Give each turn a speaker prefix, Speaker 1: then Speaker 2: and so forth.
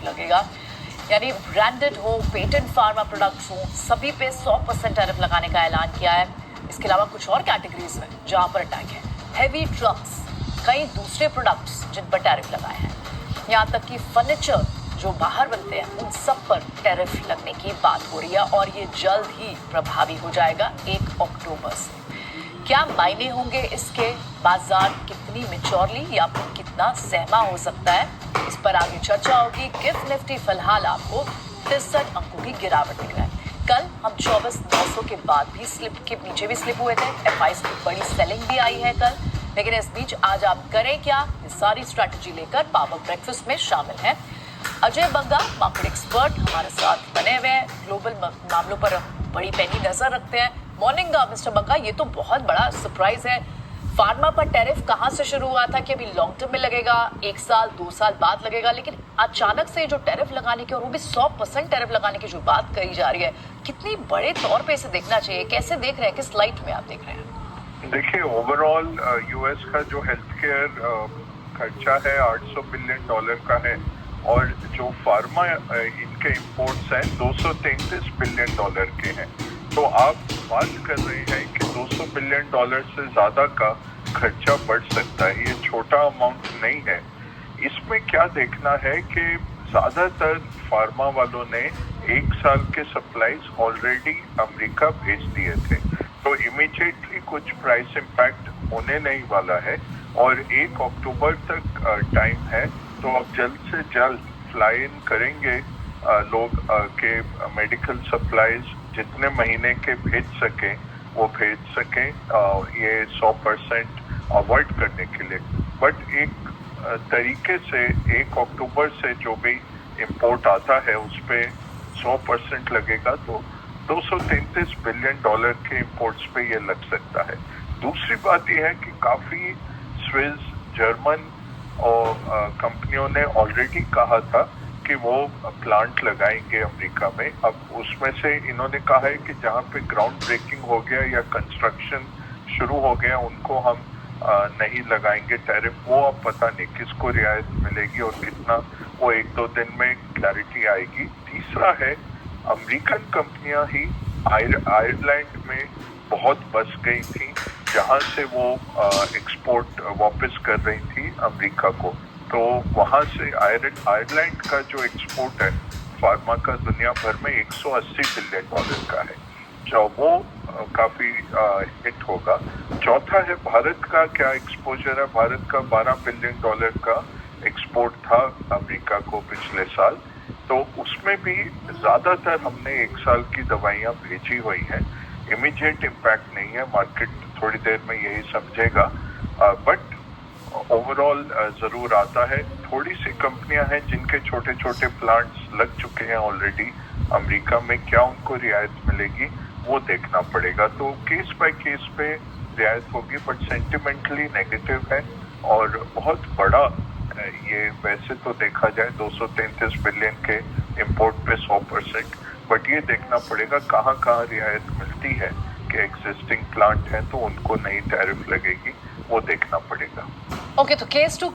Speaker 1: Tariff लगेगा। यानी branded हो, पेटेंट फार्मा प्रोडक्ट्स हो, सभी पे 100% टैरिफ लगाने का ऐलान किया है। इसके अलावा कुछ और कैटेगरीज में जहां पर अटैक है, हेवी ट्रक्स, कई दूसरे प्रोडक्ट्स जिन पर टैरिफ लगाए हैं, यहाँ तक कि फर्नीचर जो बाहर बनते हैं उन सब पर टैरिफ लगने की बात हो रही है और ये जल्द ही प्रभावी हो जाएगा 1 अक्टूबर से। क्या मायने होंगे इसके, बाजार कितनी मैच्योरली या फिर कितना सहमा हो सकता है, इस पर आगे चर्चा होगी। गिफ्ट निफ्टी फिलहाल आपको 63 अंकों की गिरावट मिल रहा है। कल हम 24,900 के बाद भी स्लिप के नीचे भी स्लिप हुए थे। एफआईएस की बड़ी सेलिंग भी आई है कल, लेकिन इस बीच आज आप करें क्या, ये सारी स्ट्रैटेजी लेकर पावर ब्रेकफास्ट में शामिल है अजय बंगा, मार्केट एक्सपर्ट हमारे साथ बने हुए हैं, ग्लोबल मामलों पर बड़ी पैनी नजर रखते हैं। मॉर्निंग मिस्टर बंगा, ये तो बहुत बड़ा सरप्राइज है। फार्मा पर टैरिफ कहां से शुरू हुआ था कि अभी लॉन्ग टर्म में लगेगा, 1 साल 2 साल बाद लगेगा, लेकिन अचानक से जो टैरिफ लगाने की और वो भी 100% टैरिफ लगाने की जो बात कही जा रही है, कितनी बड़े तौर पे इसे देखना चाहिए, कैसे देख रहे हैं, किस लाइट में आप देख रहे हैं?
Speaker 2: देखिए, ओवरऑल यूएस का जो हेल्थ केयर खर्चा है $800 बिलियन का है और जो फार्मा इनके इंपोर्ट्स हैं $233 बिलियन के हैं। तो आप बात कर रहे हैं कि $200 बिलियन से ज्यादा का खर्चा बढ़ सकता है, ये छोटा अमाउंट नहीं है। इसमें क्या देखना है कि ज्यादातर फार्मा वालों ने 1 साल के सप्लाईज ऑलरेडी अमेरिका भेज दिए थे, तो इमीडिएटली कुछ प्राइस इम्पैक्ट होने नहीं वाला है और 1 अक्टूबर तक टाइम है। तो अब जल्द से जल्द फ्लाई इन करेंगे लोग के मेडिकल सप्लाईज जितने महीने के भेज सकें वो भेज सकें, ये 100% अवॉइड करने के लिए। बट एक तरीके से 1 अक्टूबर से जो भी इंपोर्ट आता है उस पर 100% लगेगा, तो $233 बिलियन के इंपोर्ट्स पे ये लग सकता है। दूसरी बात यह है कि काफी स्विस, जर्मन और कंपनियों ने ऑलरेडी कहा था कि वो प्लांट लगाएंगे अमेरिका में। अब उसमें से इन्होंने कहा है कि जहां पे ग्राउंड ब्रेकिंग हो गया या कंस्ट्रक्शन शुरू हो गया उनको हम नहीं लगाएंगे टैरिफ। वो अब पता नहीं किसको रियायत मिलेगी और कितना, वो 1-2 दिन में क्लैरिटी आएगी। तीसरा है, अमेरिकन कंपनियां ही आयरलैंड में बहुत बस गई थी जहां से वो एक्सपोर्ट वापस कर रही थी अमेरिका को। तो वहां से आयरलैंड का जो एक्सपोर्ट है फार्मा का दुनिया भर में $180 बिलियन का है, जो वो काफी हिट होगा। चौथा है भारत का क्या एक्सपोजर है। भारत का $12 बिलियन का एक्सपोर्ट था अमेरिका को पिछले साल, तो उसमें भी ज्यादातर हमने 1 साल की दवाइयां भेजी हुई हैं। इमीडिएट इम्पैक्ट नहीं है, मार्केट थोड़ी देर में यही समझेगा, बट ओवरऑल जरूर आता है। थोड़ी सी कंपनियां हैं जिनके छोटे छोटे प्लांट्स लग चुके हैं ऑलरेडी अमेरिका में, क्या उनको रियायत मिलेगी वो देखना पड़ेगा। तो केस बाय केस पे रियायत होगी, बट सेंटिमेंटली नेगेटिव है और बहुत बड़ा ये वैसे तो देखा जाए 233 बिलियन के इंपोर्ट पे 100%, बट ये देखना पड़ेगा कहाँ कहाँ रियायत मिलती है कि एग्जिस्टिंग प्लांट है तो उनको नई टैरिफ लगेगी, वो देखना पड़ेगा।
Speaker 1: ओके, तो केस टू